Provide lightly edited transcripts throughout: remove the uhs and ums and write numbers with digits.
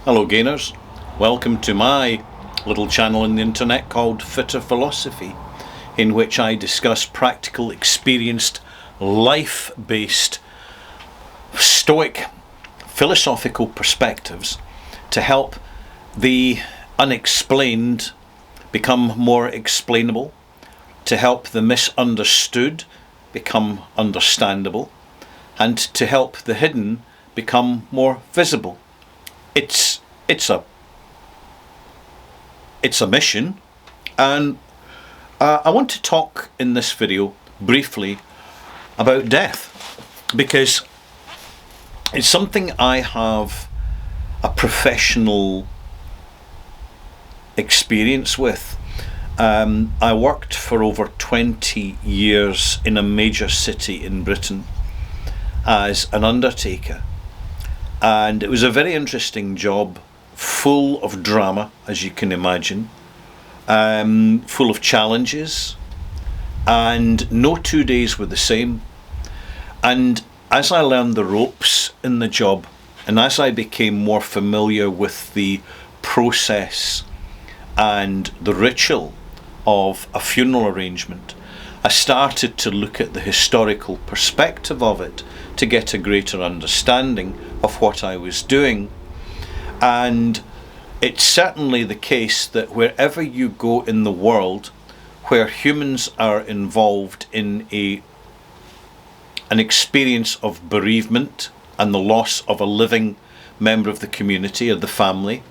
Hello gainers, welcome to my little channel on the internet called Fitter Philosophy, in which I discuss practical, experienced, life-based, stoic, philosophical perspectives to help the unexplained become more explainable, to help the misunderstood become understandable, and to help the hidden become more visible. It's a mission, and I want to talk in this video briefly about death, because it's something I have a professional experience with. I worked for over 20 years in a major city in Britain as an undertaker, and it was a very interesting job, full of drama, as you can imagine, full of challenges, and no 2 days were the same. And as I learned the ropes in the job, and as I became more familiar with the process and the ritual of a funeral arrangement, I started to look at the historical perspective of it to get a greater understanding of what I was doing. And it's certainly the case that wherever you go in the world where humans are involved in an experience of bereavement and the loss of a living member of the community or the family,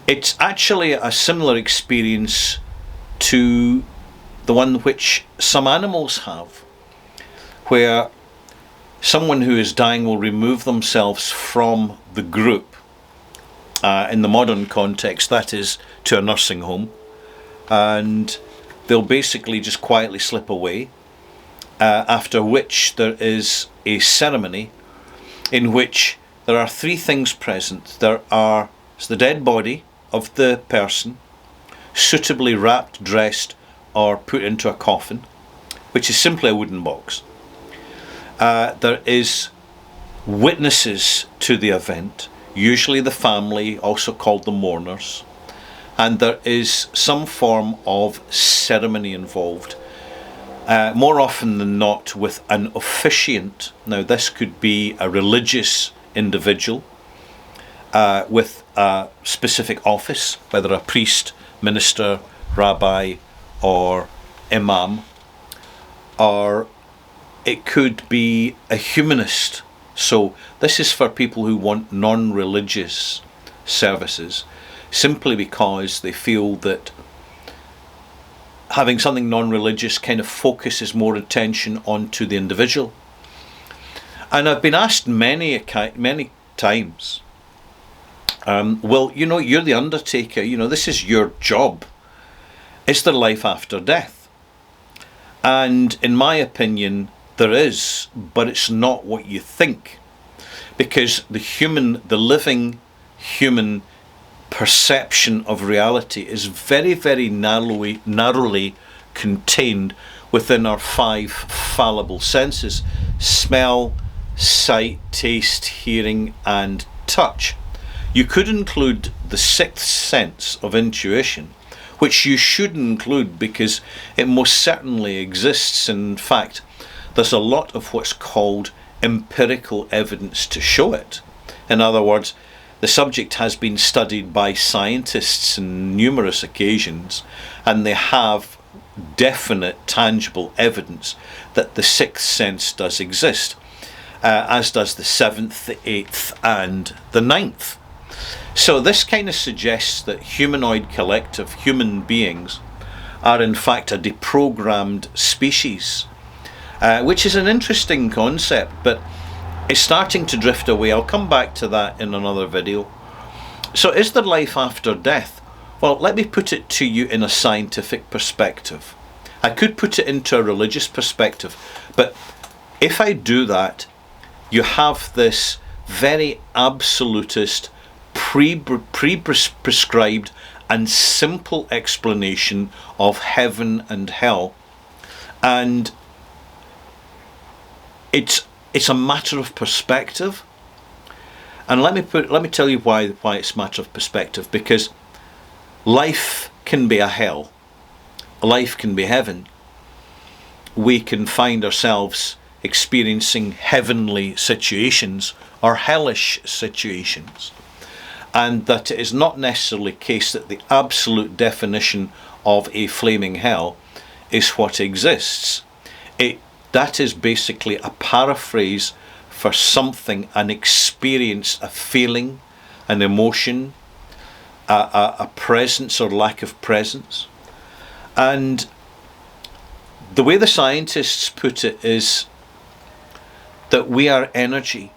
it's actually a similar experience to the one which some animals have, where someone who is dying will remove themselves from the group. In the modern context, that is to a nursing home, and they'll basically just quietly slip away, after which there is a ceremony in which there are three things present. It's the dead body of the person, suitably wrapped, dressed, or put into a coffin, which is simply a wooden box. There is witnesses to the event, usually the family, also called the mourners, and there is some form of ceremony involved, more often than not with an officiant. Now this could be a religious individual with a specific office, whether a priest, minister, rabbi, or imam, or it could be a humanist. So this is for people who want non-religious services, simply because they feel that having something non-religious kind of focuses more attention onto the individual. And I've been asked many times, well, you're the undertaker, this is your job. Is there life after death? And in my opinion, there is, but it's not what you think, because the living human perception of reality is very, very narrowly contained within our five fallible senses: smell, sight, taste, hearing, and touch. You could include the sixth sense of intuition, which you should include because it most certainly exists. In fact, there's a lot of what's called empirical evidence to show it. In other words, the subject has been studied by scientists on numerous occasions, and they have definite, tangible evidence that the sixth sense does exist, as does the seventh, the eighth, and the ninth. So this kind of suggests that humanoid collective, human beings, are in fact a deprogrammed species, which is an interesting concept, but it's starting to drift away. I'll come back to that in another video. So is there life after death? Well, let me put it to you in a scientific perspective. I could put it into a religious perspective, but if I do that, you have this very absolutist, pre-prescribed and simple explanation of heaven and hell, and it's a matter of perspective. And let me tell you why it's a matter of perspective. Because life can be a hell, life can be heaven. We can find ourselves experiencing heavenly situations or hellish situations, and that it is not necessarily the case that the absolute definition of a flaming hell is what exists. That is basically a paraphrase for something, an experience, a feeling, an emotion, a presence or lack of presence. And the way the scientists put it is that we are energy,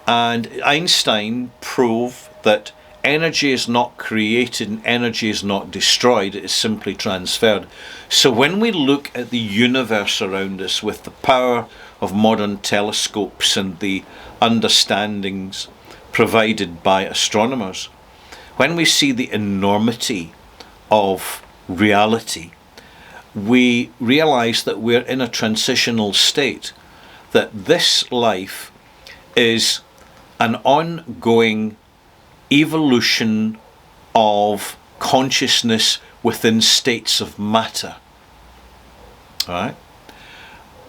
and Einstein proved that energy is not created and energy is not destroyed, it is simply transferred. So when we look at the universe around us with the power of modern telescopes and the understandings provided by astronomers, when we see the enormity of reality, we realize that we're in a transitional state, that this life is an ongoing evolution of consciousness within states of matter. All right?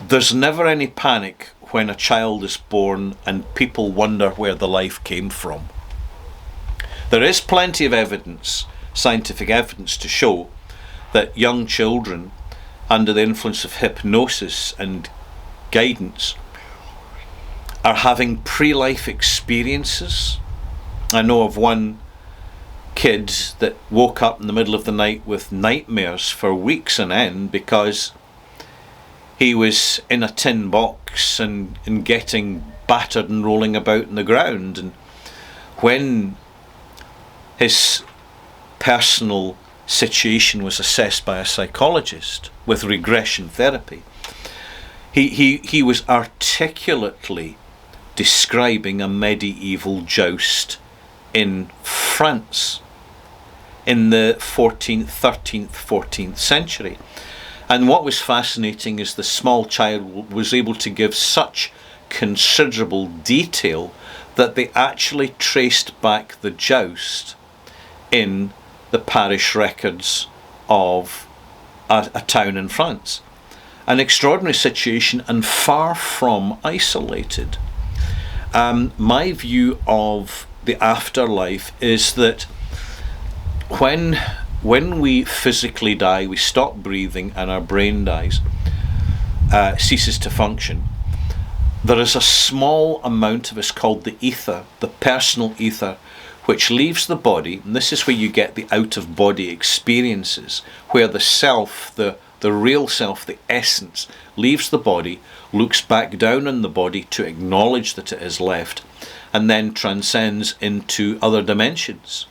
There's never any panic when a child is born and people wonder where the life came from. There is plenty of evidence, scientific evidence, to show that young children, under the influence of hypnosis and guidance, are having pre-life experiences. I know of one kid that woke up in the middle of the night with nightmares for weeks on end because he was in a tin box and getting battered and rolling about in the ground. And when his personal situation was assessed by a psychologist with regression therapy, he was articulately describing a medieval joust in France in the 13th, 14th century. And what was fascinating is the small child was able to give such considerable detail that they actually traced back the joust in the parish records of a town in France. An extraordinary situation and far from isolated. My view of the afterlife is that when we physically die, we stop breathing and our brain dies, ceases to function. There is a small amount of us called the ether, the personal ether, which leaves the body, and this is where you get the out-of-body experiences, where the self, the real self, the essence, leaves the body, looks back down on the body to acknowledge that it has left, and then transcends into other dimensions.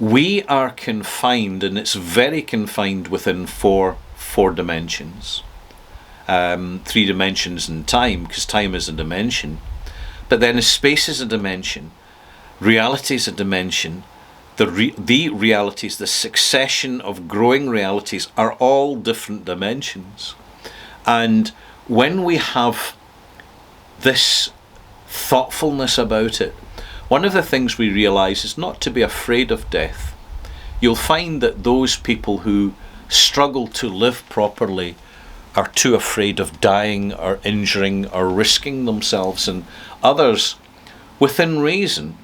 We are confined, and it's very confined within four dimensions. 3 dimensions in time, because time is a dimension. But then space is a dimension. Reality is a dimension. The realities, the succession of growing realities are all different dimensions. And when we have this thoughtfulness about it, one of the things we realize is not to be afraid of death. You'll find that those people who struggle to live properly are too afraid of dying or injuring or risking themselves, and others, within reason,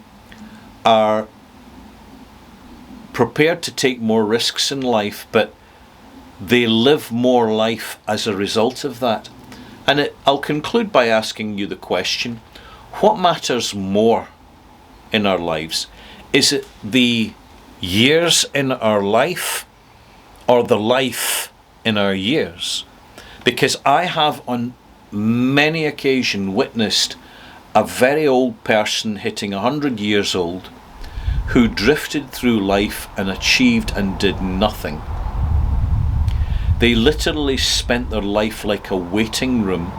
are prepared to take more risks in life, but they live more life as a result of that. And I'll conclude by asking you the question, what matters more in our lives? Is it the years in our life or the life in our years? Because I have on many occasions witnessed a very old person hitting 100 years old who drifted through life and achieved and did nothing. They literally spent their life like a waiting room,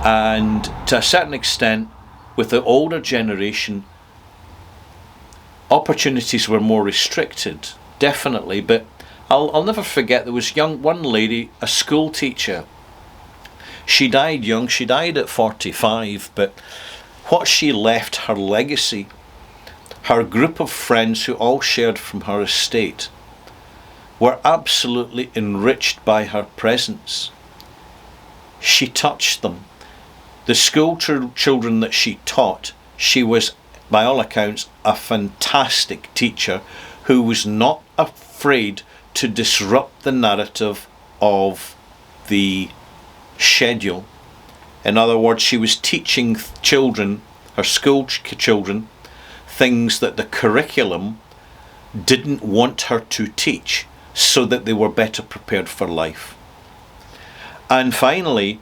and to a certain extent, with the older generation, opportunities were more restricted, definitely. But I'll never forget, there was one lady, a school teacher. She died young. She died at 45, but what she left, her legacy, her group of friends who all shared from her estate, were absolutely enriched by her presence. She touched them. The school children that she taught, she was, by all accounts, a fantastic teacher who was not afraid to disrupt the narrative of the schedule. In other words, she was teaching children, her school children, things that the curriculum didn't want her to teach, so that they were better prepared for life. And finally,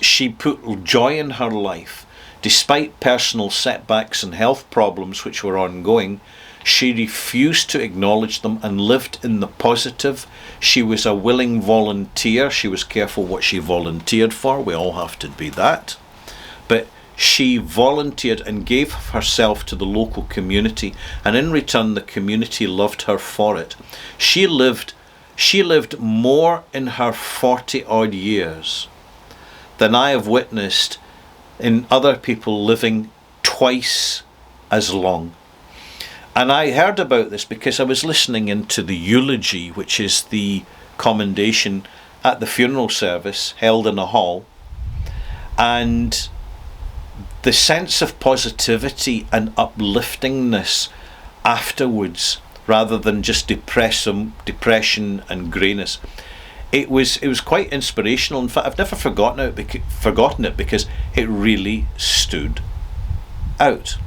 she put joy in her life. Despite personal setbacks and health problems which were ongoing, she refused to acknowledge them and lived in the positive. She was a willing volunteer. She was careful what she volunteered for. We all have to be that. But she volunteered and gave herself to the local community, and in return the community loved her for it. She lived more in her 40 odd years than I have witnessed in other people living twice as long. And I heard about this because I was listening into the eulogy, which is the commendation at the funeral service held in a hall, and the sense of positivity and upliftingness afterwards, rather than just depression and greyness. It was quite inspirational. In fact, I've never forgotten it because it really stood out.